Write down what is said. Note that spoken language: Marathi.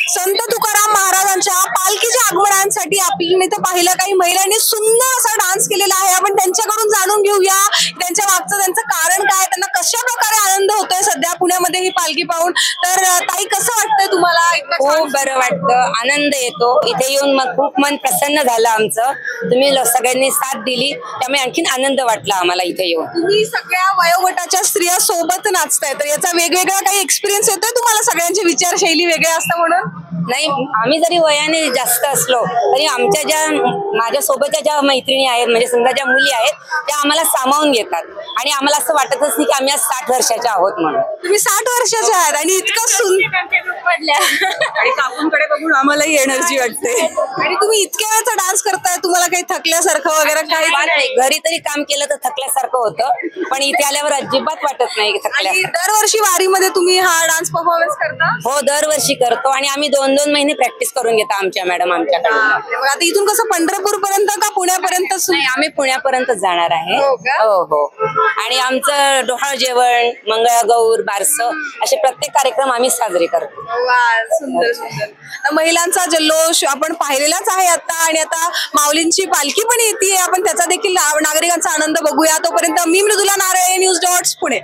संत तुकाराम महाराजांच्या पालखीच्या आगमनासाठी आपण इथे पाहिलं काही महिलांनी सुंदर असा डान्स केलेला आहे. आपण त्यांच्याकडून जाणून घेऊया त्यांच्या मागचं त्यांचं कारण काय, त्यांना कशा प्रकारे आनंद होतोय सध्या पुण्यामध्ये ही पालखी पाहून. तर ताई कसं वाटतंय तुम्हाला? खूप बरं वाटतं, आनंद येतो इथे येऊन. मग खूप मन प्रसन्न झालं आमचं. तुम्ही सगळ्यांनी साथ दिली त्यामुळे आणखीन आनंद वाटला आम्हाला इथे येऊन. तुम्ही सगळ्या वयोगटाच्या स्त्रिया सोबत नाचताय तर याचा वेगवेगळा काही एक्सपिरियन्स येतोय तुम्हाला? सगळ्यांची विचारशैली वेगळी असतं म्हणून. नाही, आम्ही जरी वयाने जास्त असलो तरी आमच्या ज्या माझ्या सोबतच्या ज्या मैत्रिणी आहेत म्हणजे समजा ज्या मुली आहेत त्या आम्हाला सामावून घेतात आणि आम्हाला असं वाटतच नाही की आम्ही आज 60 वर्षाच्या आहोत म्हणून. तुम्ही 60 वर्षाच्या आहात आणि इतकं सुंदर आणि काकूंकडे बघून आम्हालाही एनर्जी वाटते. आणि तुम्ही इतक्या वेळचा डान्स करताय, तुम्हाला काही थकल्यासारखं वगैरे काही? घरी तरी काम केलं तर थकल्यासारखं होतं पण इथे आल्यावर अजिबात वाटत नाही थकल्यासारखं. दरवर्षी वारीमध्ये तुम्ही हा डान्स परफॉर्मन्स करता? हो, दरवर्षी करतो आणि आम्ही 2-2 महिने प्रॅक्टिस करून घेतो आमच्या मॅडम आमच्याकडे. मग आता इथून कसं पंढरपूर पर्यंत का पुण्यापर्यंत? नाही, आम्ही पुण्यापर्यंत जाणार आहे. हो का? हो हो. आणि आमचं डोहाळ जेवण, मंगळागौर, बारसं असे प्रत्येक कार्यक्रम आम्ही साजरे करतो. वा, सुंदर सुंदर. महिलांचा जल्लोष आपण पाहिलेलाच आहे आता आणि आता माऊलींची पालखी पण येते. आपण त्याचा देखील नागरिकांचा आनंद बघूया. तोपर्यंत मी मृदुला नारळे, न्यूज डॉट्स पुणे.